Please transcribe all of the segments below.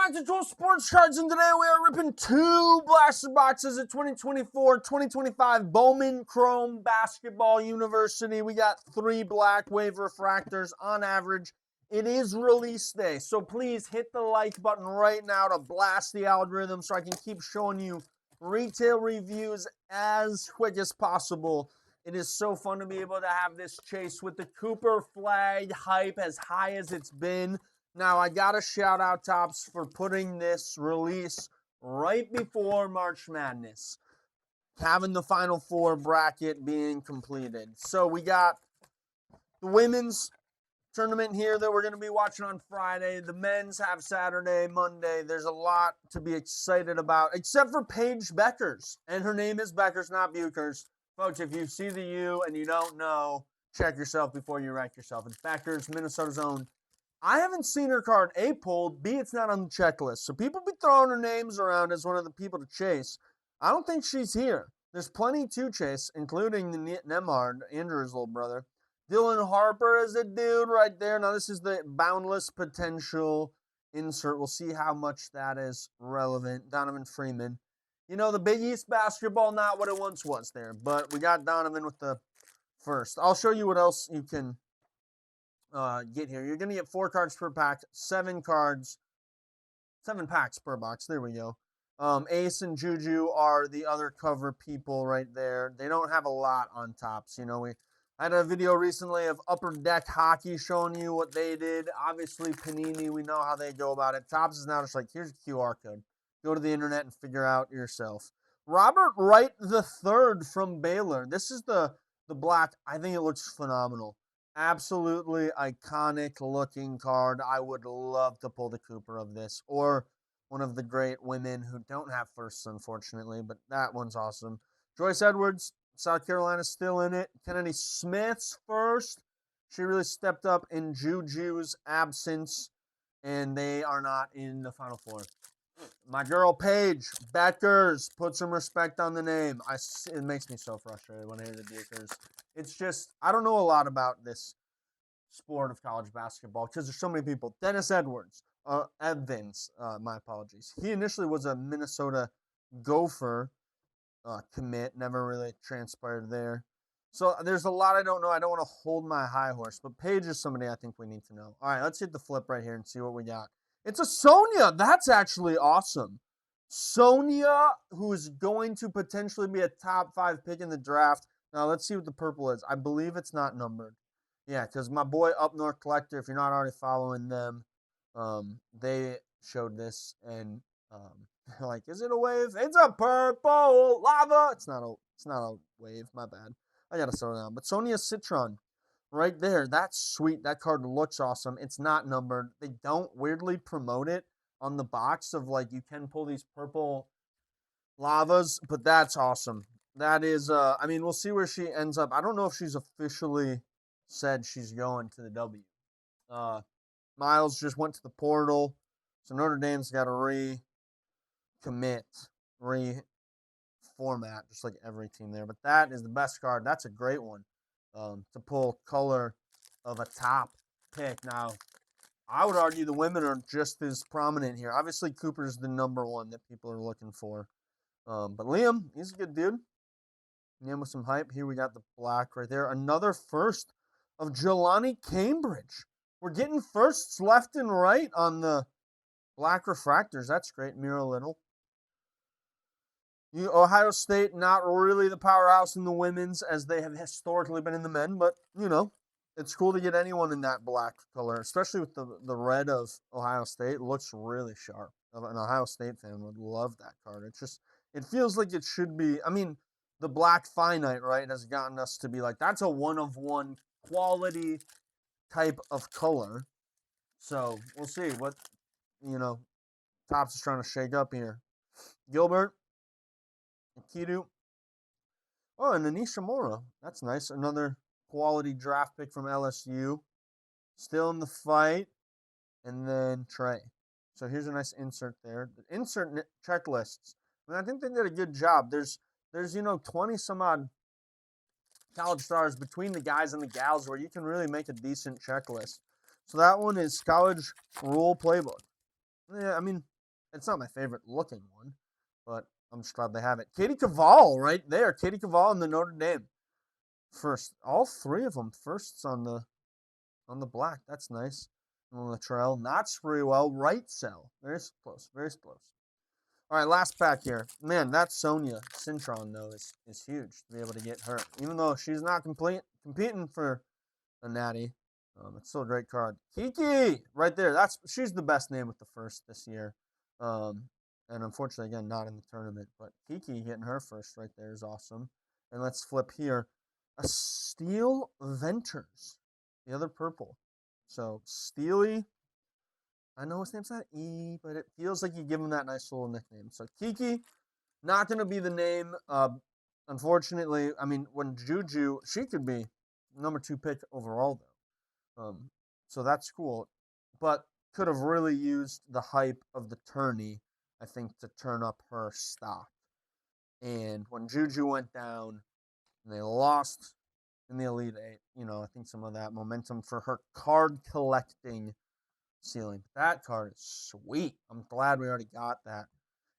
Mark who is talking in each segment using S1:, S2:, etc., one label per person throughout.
S1: back to Joel Sports Cards, and today we are ripping two blaster boxes of 2024-2025 Bowman Chrome Basketball University. We got 3 black wave refractors on average. It is release day, so please hit the like button right now to blast the algorithm so I can keep showing you retail reviews as quick as possible. It is so fun to be able to have this chase with the Cooper flag hype as high as it's been. Now, I got to shout out Topps for putting this release right before March Madness, having the Final Four bracket being completed. So we got the women's tournament here that we're going to be watching on Friday. The men's have Saturday, Monday. There's a lot to be excited about, except for Paige Beckers. And her name is Beckers, not Buchers. Folks, if you see the U and you don't know, check yourself before you wreck yourself. It's Beckers, Minnesota's own. I haven't seen her card, A, pulled, B, it's not on the checklist. So people be throwing her names around as one of the people to chase. I don't think she's here. There's plenty to chase, including the Nemhard, Andrew's little brother. Dylan Harper is a dude right there. Now, this is the Boundless Potential insert. We'll see how much that is relevant. Donovan Freeman. You know, the Big East basketball, not what it once was there. But we got Donovan with the first. I'll show you what else you can get here. You're going to get 4 cards per pack, 7 packs per box. There we go. Ace and Juju are the other cover people right there. They don't have a lot on Topps. You know, I had a video recently of Upper Deck Hockey showing you what they did. Obviously, Panini, we know how they go about it. Topps is now just like, here's a QR code. Go to the internet and figure out yourself. Robert Wright III from Baylor. This is the black. I think it looks phenomenal. Absolutely iconic looking card. I would love to pull the Cooper of this, or one of the great women who don't have firsts, unfortunately, but that one's awesome. Joyce Edwards, South Carolina's still in it. Kennedy Smith's first. She really stepped up in Juju's absence, and they are not in the Final Four. My girl Paige Beckers, put some respect on the name. It makes me so frustrated when I hear the Beckers. It's just, I don't know a lot about this sport of college basketball because there's so many people. Dennis Evans, my apologies. He initially was a Minnesota Gopher commit, never really transpired there. So there's a lot I don't know. I don't want to hold my high horse, but Paige is somebody I think we need to know. All right, let's hit the flip right here and see what we got. It's a Sonia. That's actually awesome. Sonia, who is going to potentially be a top 5 pick in the draft. Now, let's see what the purple is. I believe it's not numbered. Yeah, because my boy Up North Collector, if you're not already following them, they showed this, and like, is it a wave? It's a purple lava. It's not a wave. My bad. I gotta slow down. But Sonia Citron, right there. That's sweet. That card looks awesome. It's not numbered. They don't weirdly promote it on the box of, like, you can pull these purple lavas, but that's awesome. That is, I mean, we'll see where she ends up. I don't know if she's officially said she's going to the W. Miles just went to the portal, so Notre Dame's got to recommit, reformat, just like every team there. But that is the best card. That's a great one to pull color of a top pick. Now, I would argue the women are just as prominent here. Obviously, Cooper's the number one that people are looking for. But Liam, he's a good dude. Liam with some hype. Here we got the black right there. Another first of Jelani Cambridge. We're getting firsts left and right on the black refractors. That's great. Mira Little. Ohio State, not really the powerhouse in the women's as they have historically been in the men, but, you know, it's cool to get anyone in that black color, especially with the red of Ohio State. It looks really sharp. An Ohio State fan would love that card. It feels like it should be. I mean, the black finite, right, has gotten us to be like, that's a one-of-one quality type of color. So we'll see what, you know, Topps is trying to shake up here. Gilbert, Kidu. Oh, and Anisha Mora. That's nice. Another quality draft pick from LSU. Still in the fight. And then Trey. So here's a nice insert there. The insert checklists. I mean, I think they did a good job. There's 20 some odd college stars between the guys and the gals where you can really make a decent checklist. So that one is College Rule Playbook. Yeah, I mean, It's not my favorite looking one, but I'm just glad they have it. Katie Caval right there. Katie Caval in the Notre Dame. First. All three of them firsts on the black. That's nice. On the trail. Not Sprewell. Right cell. Very close. Very close. All right, last pack here. Man, that Sonia Cintron, though, is huge to be able to get her. Even though she's not competing for a natty, it's still a great card. Kiki, right there. She's the best name with the first this year. And unfortunately, again, not in the tournament. But Kiki getting her first right there is awesome. And let's flip here. A Steel Venters, the other purple. So, Steely. I know his name's not E, but it feels like you give him that nice little nickname. So Kiki, not going to be the name. Unfortunately, I mean, when Juju, she could be number 2 pick overall, though. So that's cool. But could have really used the hype of the tourney, I think, to turn up her stock. And when Juju went down and they lost in the Elite Eight, I think some of that momentum for her card collecting ceiling. That card is sweet. I'm glad we already got that.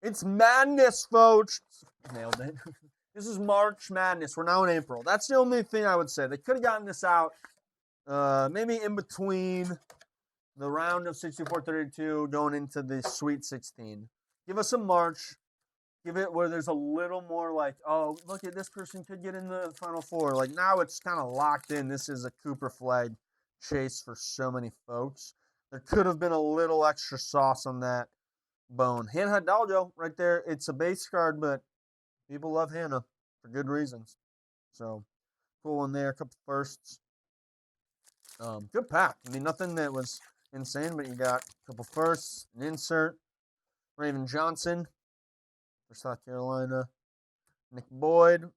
S1: It's madness, folks. Nailed it. This is March Madness. We're now in April. That's the only thing I would say. They could have gotten this out maybe in between the round of 64-32 going into the Sweet 16. Give us a March. Give it where there's a little more like, oh, look at this person could get in the Final Four. Like now it's kind of locked in. This is a Cooper flag chase for so many folks. There could have been a little extra sauce on that bone. Hannah Hidalgo right there. It's a base card, but people love Hannah for good reasons. So cool one there. A couple firsts. Good pack. I mean, nothing that was insane, but you got a couple firsts, an insert. Raven Johnson for South Carolina. Nick Boyd.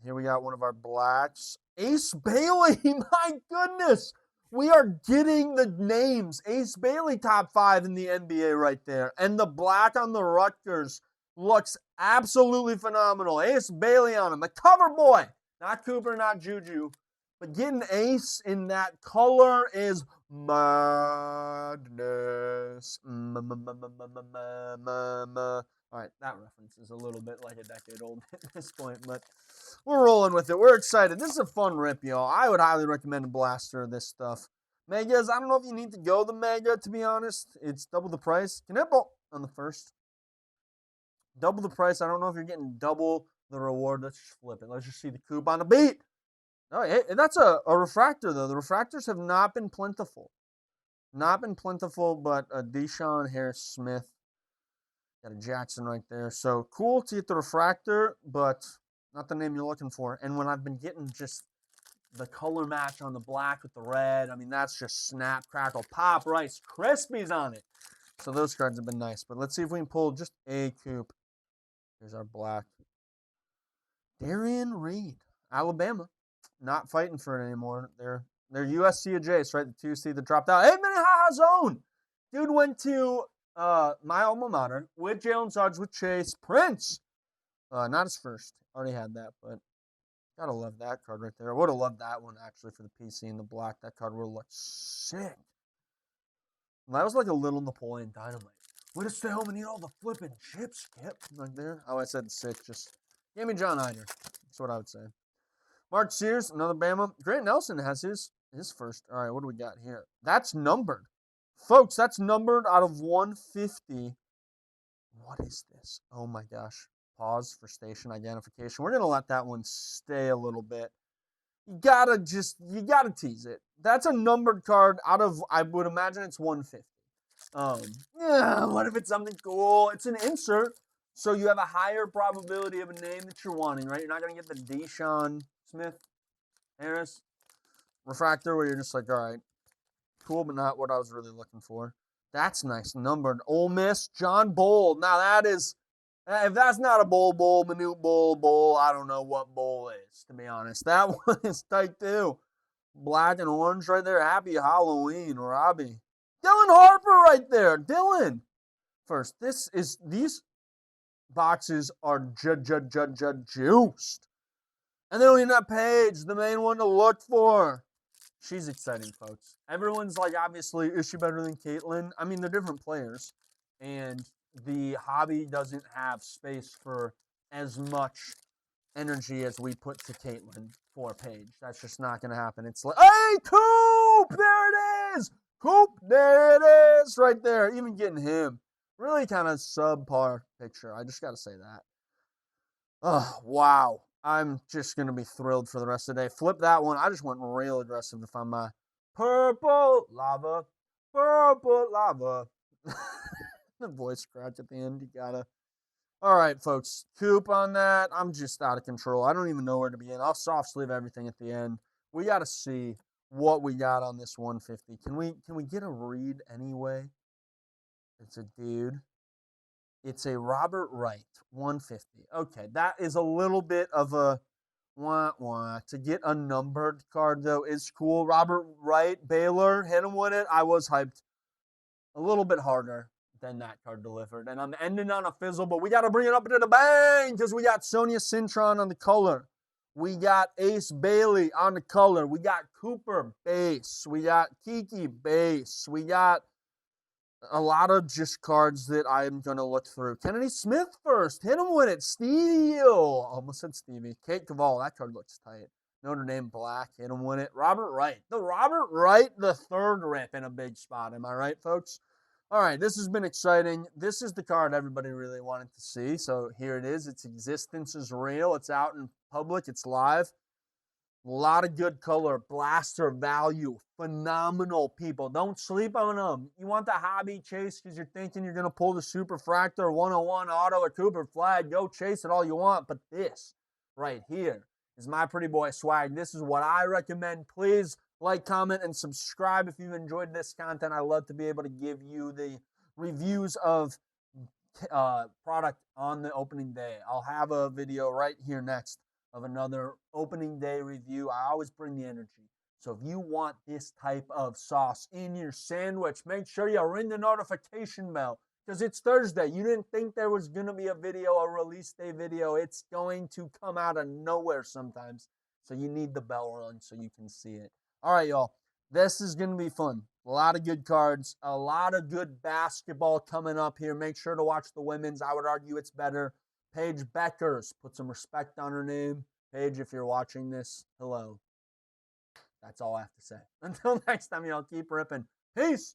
S1: Here we got one of our blacks. Ace Bailey. My goodness. We are getting the names. Ace Bailey top 5 in the NBA right there. And the black on the Rutgers looks absolutely phenomenal. Ace Bailey on him. The cover boy. Not Cooper, not Juju. But getting Ace in that color is madness. All right, that reference is a little bit like a decade old at this point, but we're rolling with it. We're excited. This is a fun rip, y'all. I would highly recommend a blaster of this stuff. Megas, I don't know if you need to go the mega, to be honest. It's double the price. Knipple on the first. Double the price. I don't know if you're getting double the reward. Let's just flip it. Let's just see the coupe on the beat. Oh, hey, that's a refractor, though. The refractors have not been plentiful. Not been plentiful, but a Deshaun Harris-Smith. Got a Jackson right there. So cool to get the refractor, but not the name you're looking for. And when I've been getting just the color match on the black with the red, I mean, that's just snap, crackle, pop, Rice Krispies on it. So those cards have been nice. But let's see if we can pull just a coupe. Here's our black. Darian Reed, Alabama. Not fighting for it anymore. They're USC adjacent, right? The 2 seed that dropped out. Hey, Minnehaha Zone. Dude went to my alma mater with Jalen Suggs, with Chase Prince. Not his first. Already had that, but gotta love that card right there. I would have loved that one, actually, for the PC in the black. That card would have looked sick. And that was like a little Napoleon Dynamite. Way to stay home and eat all the flipping chips, Skip. Right there. Oh, I said sick. Just give me John Hyder. That's what I would say. Mark Sears, another Bama. Grant Nelson has his first. All right, what do we got here? That's numbered. Folks, that's numbered out of 150. What is this? Oh my gosh. Pause for station identification. We're going to let that one stay a little bit. You gotta tease it. That's a numbered card out of, I would imagine it's 150. Yeah, what if it's something cool? It's an insert, so you have a higher probability of a name that you're wanting, right? You're not going to get the Deshaun Smith Harris refractor where you're just like, all right, cool, but not what I was really looking for. That's nice. Numbered. Ole Miss, John Bowl. Now that is, if that's not a bowl, Minute Bowl, I don't know what bowl is, to be honest. That one is tight too. Black and orange right there. Happy Halloween, Robbie. Dylan Harper right there. Dylan. First, these boxes are juiced. And then we have Paige, the main one to look for. She's exciting, folks. Everyone's like, obviously, is she better than Caitlin? I mean, they're different players. And the hobby doesn't have space for as much energy as we put to Caitlin for Paige. That's just not going to happen. It's like, hey, Coop! There it is! Coop! There it is! Right there. Even getting him. Really kind of subpar picture. I just got to say that. Oh, wow. I'm just going to be thrilled for the rest of the day. Flip that one. I just went real aggressive to find my purple lava. Purple lava. The voice crack at the end. You gotta. All right, folks. Coop on that. I'm just out of control. I don't even know where to begin. I'll soft sleeve everything at the end. We got to see what we got on this 150. Can we get a read anyway? It's a dude. It's a Robert Wright 150. Okay, that is a little bit of a wah. To get a numbered card though is cool. Robert Wright, Baylor, hit him with it. I was hyped a little bit harder than that card delivered. And I'm ending on a fizzle, but we got to bring it up to the bang because we got Sonia Cintron on the color. We got Ace Bailey on the color. We got Cooper base. We got Kiki base. We got a lot of just cards that I'm going to look through. Kennedy Smith first. Hit him with it. Steele. Almost said Stevie. Kate Caval. That card looks tight. Notre Dame Black. Hit him with it. Robert Wright. The Robert Wright, the third rip in a big spot. Am I right, folks? All right, this has been exciting. This is the card everybody really wanted to see. So here it is. Its existence is real. It's out in public. It's live. A lot of good color, blaster value, phenomenal people. Don't sleep on them. You want the hobby chase because you're thinking you're going to pull the Superfractor 101 Auto or Cooper Flag. Go chase it all you want. But this right here is my pretty boy swag. This is what I recommend. Please like, comment, and subscribe if you've enjoyed this content. I love to be able to give you the reviews of product on the opening day. I'll have a video right here next of another opening day review. I always bring the energy. So if you want this type of sauce in your sandwich, make sure you ring the notification bell because it's Thursday. You didn't think there was going to be a video, a release day video. It's going to come out of nowhere sometimes. So you need the bell rung so you can see it. All right, y'all. This is going to be fun. A lot of good cards, a lot of good basketball coming up here. Make sure to watch the women's. I would argue it's better. Paige Beckers, put some respect on her name. Paige, if you're watching this, hello. That's all I have to say. Until next time, y'all, keep ripping. Peace.